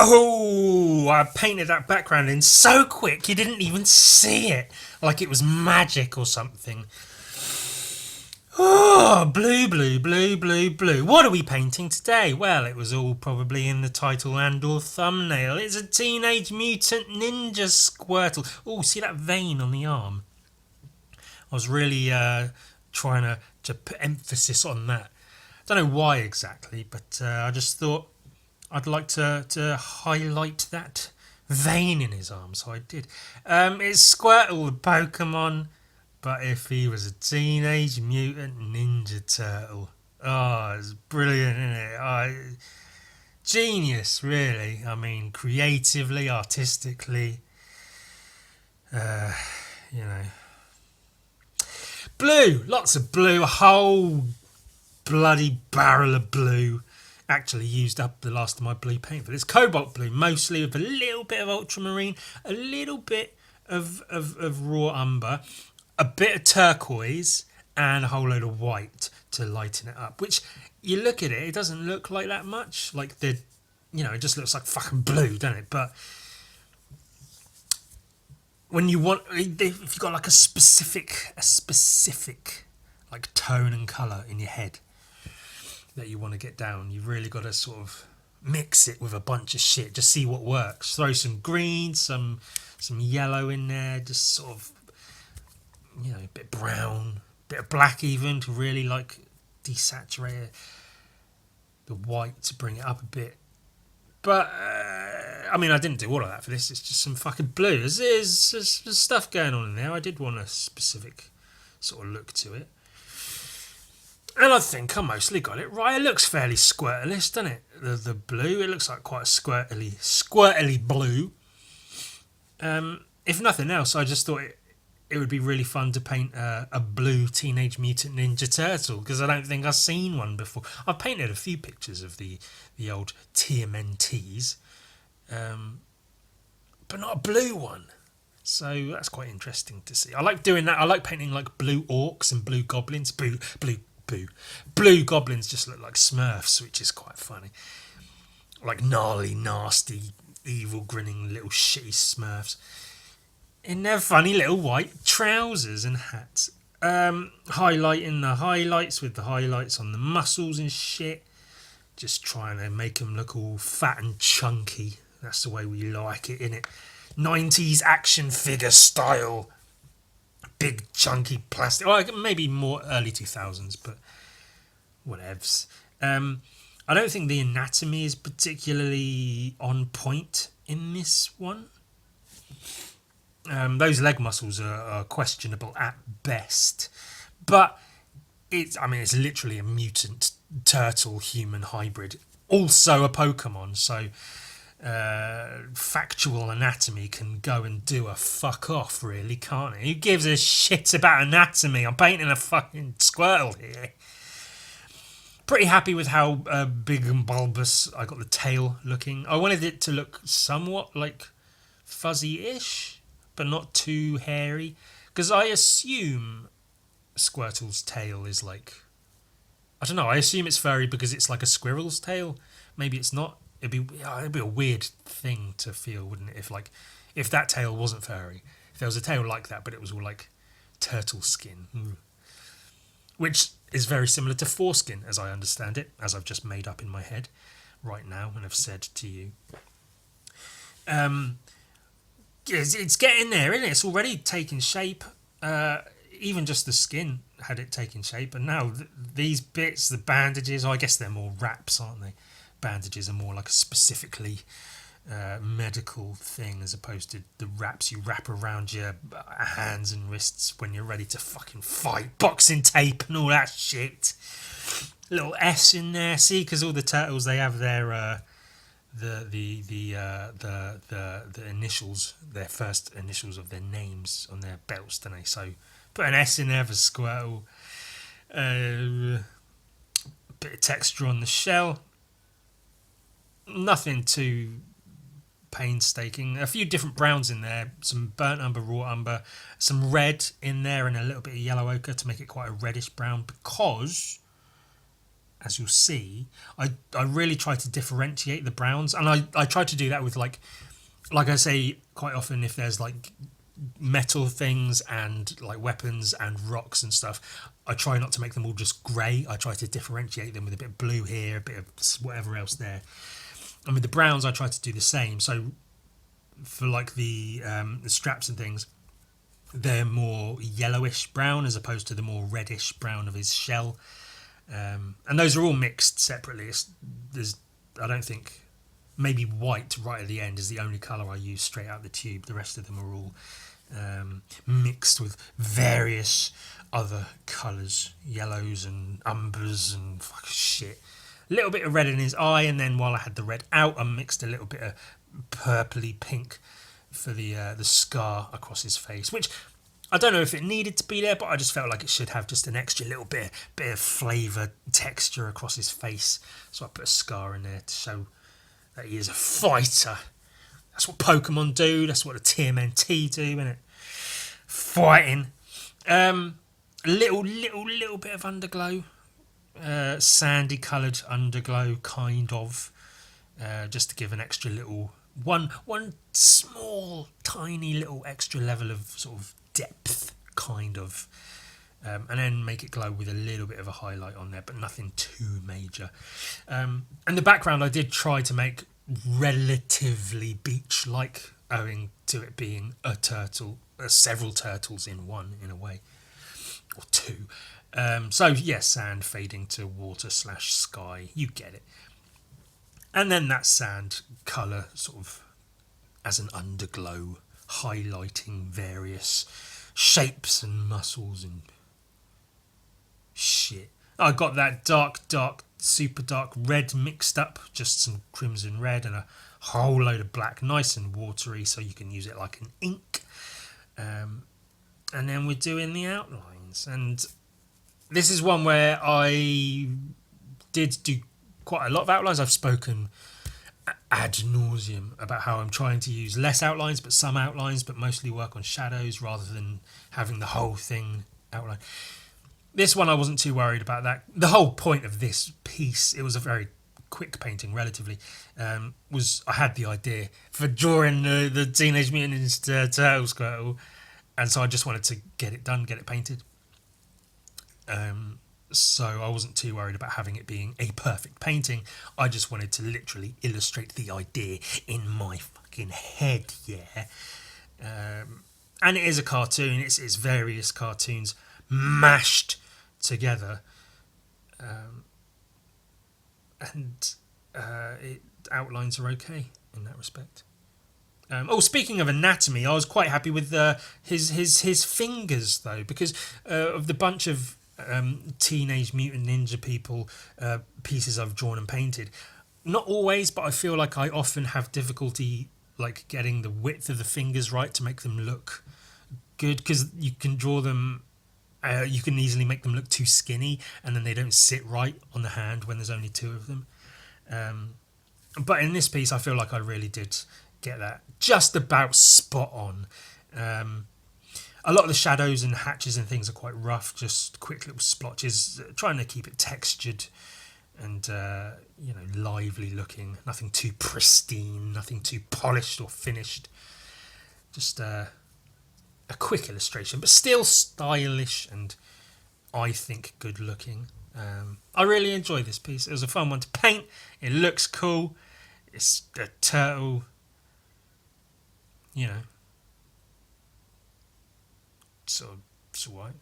Oh, I painted that background in so quick you didn't even see it. Like it was magic or something. Oh, blue, blue, blue, blue, blue. What are we painting today? Well, it was all probably in the title and or thumbnail. It's a Teenage Mutant Ninja Squirtle. Oh, see that vein on the arm? I was really trying to put emphasis on that. I don't know why exactly, but I just thought I'd like to highlight that vein in his arm, so I did. It's Squirtle, the Pokemon, but if he was a Teenage Mutant Ninja Turtle. Oh, it's brilliant, isn't it? Oh, genius, really. I mean, creatively, artistically, you know. Blue, lots of blue, a whole bloody barrel of blue. Actually used up the last of my blue paint, but it's cobalt blue, mostly with a little bit of ultramarine, a little bit of raw umber, a bit of turquoise, and a whole load of white to lighten it up. Which, you look at it, it doesn't look like that much. Like it just looks like fucking blue, doesn't it? But when you want, if you've got like a specific like tone and colour in your head that you want to get down, you've really got to sort of mix it with a bunch of shit. Just see what works. Throw some green, some yellow in there, just sort of, a bit brown, a bit of black even to really like desaturate it. The white to bring it up a bit. But I mean, I didn't do all of that for this. It's just some fucking blue. There's stuff going on in there. I did want a specific sort of look to it. And I think I mostly got it right. It looks fairly squirtlish, doesn't it? The blue, it looks like quite a squirtly blue. If nothing else, I just thought it would be really fun to paint a blue Teenage Mutant Ninja Turtle, because I don't think I've seen one before. I've painted a few pictures of the old TMNTs, but not a blue one. So that's quite interesting to see. I like doing that. I like painting like blue orcs and blue goblins. Blue goblins just look like Smurfs, which is quite funny. Like gnarly, nasty, evil, grinning little shitty Smurfs in their funny little white trousers and hats. Highlighting the highlights with the highlights on the muscles and shit. Just trying to make them look all fat and chunky. That's the way we like it, innit? 90s action figure style. Big chunky plastic. Well, maybe more early 2000s, but whatevs. I don't think the anatomy is particularly on point in this one. Those leg muscles are questionable at best, but it's literally a mutant turtle human hybrid, also a Pokemon, so factual anatomy can go and do a fuck off, really, can't it? Who gives a shit about anatomy? I'm painting a fucking Squirtle here. Pretty happy with how big and bulbous I got the tail looking. I wanted it to look somewhat like fuzzy-ish, but not too hairy, because I assume Squirtle's tail is like, I don't know, I assume it's furry because it's like a squirrel's tail. Maybe it's not. It'd be a weird thing to feel, wouldn't it? If that tail wasn't furry, if there was a tail like that, but it was all like turtle skin, which is very similar to foreskin, as I understand it, as I've just made up in my head right now and have said to you. It's getting there, isn't it? It's already taking shape. Even just the skin had it taken shape, and now these bits, the bandages, I guess they're more wraps, aren't they? Bandages are more like a specifically medical thing, as opposed to the wraps you wrap around your hands and wrists when you're ready to fucking fight. Boxing tape and all that shit. Little S in there, see, because all the turtles, they have their the initials, their first initials of their names on their belts, don't they? So put an S in there for Squirtle. Bit of texture on the shell. Nothing too painstaking. A few different browns in there, some burnt umber, raw umber, some red in there, and a little bit of yellow ochre to make it quite a reddish brown, because as you'll see, I really try to differentiate the browns, and I try to do that with like I say quite often, if there's like metal things and like weapons and rocks and stuff, I try not to make them all just grey. I try to differentiate them with a bit of blue here, a bit of whatever else there. And with the browns, I try to do the same. So for like the straps and things, they're more yellowish brown as opposed to the more reddish brown of his shell. And those are all mixed separately. There's, I don't think, maybe white right at the end is the only colour I use straight out the tube. The rest of them are all mixed with various other colours, yellows and umbers and fucking shit. A little bit of red in his eye, and then while I had the red out, I mixed a little bit of purpley pink for the scar across his face, which I don't know if it needed to be there, but I just felt like it should have just an extra little bit of flavour, texture across his face. So I put a scar in there to show that he is a fighter. That's what Pokemon do. That's what the TMNT do, isn't it? Fighting. Little bit of underglow. Sandy coloured underglow, kind of. Just to give an extra little... One small, tiny little extra level of sort of depth, kind of. And then make it glow with a little bit of a highlight on there, but nothing too major. And the background I did try to make relatively beach-like, owing to it being a turtle, several turtles in one, in a way, or two. So yes, sand fading to water / sky, you get it. And then that sand colour sort of as an underglow, highlighting various shapes and muscles and shit. I got that dark, super dark red mixed up, just some crimson red and a whole load of black, nice and watery, so you can use it like an ink. And then we're doing the outlines, and this is one where I did do quite a lot of outlines. I've spoken ad nauseum about how I'm trying to use less outlines, but some outlines, but mostly work on shadows rather than having the whole thing outline. This one I wasn't too worried about that. The whole point of this piece, it was a very quick painting relatively, was I had the idea for drawing the Teenage Mutant Ninja Turtles Squirtle, and so I just wanted to get it done, get it painted. So I wasn't too worried about having it being a perfect painting. I just wanted to literally illustrate the idea in my fucking head, yeah. And it is a cartoon. It's various cartoons mashed together, and it outlines are okay in that respect. Speaking of anatomy, I was quite happy with his fingers though, because of the bunch of Teenage Mutant Ninja people pieces I've drawn and painted. Not always, but I feel like I often have difficulty like getting the width of the fingers right to make them look good, because you can draw them. You can easily make them look too skinny, and then they don't sit right on the hand when there's only two of them. But in this piece, I feel like I really did get that just about spot on. A lot of the shadows and hatches and things are quite rough, just quick little splotches, trying to keep it textured and lively looking. Nothing too pristine, nothing too polished or finished. Just a quick illustration, but still stylish and I think good looking. I really enjoyed this piece. It was a fun one to paint. It looks cool. It's a turtle, sort of, it's alright.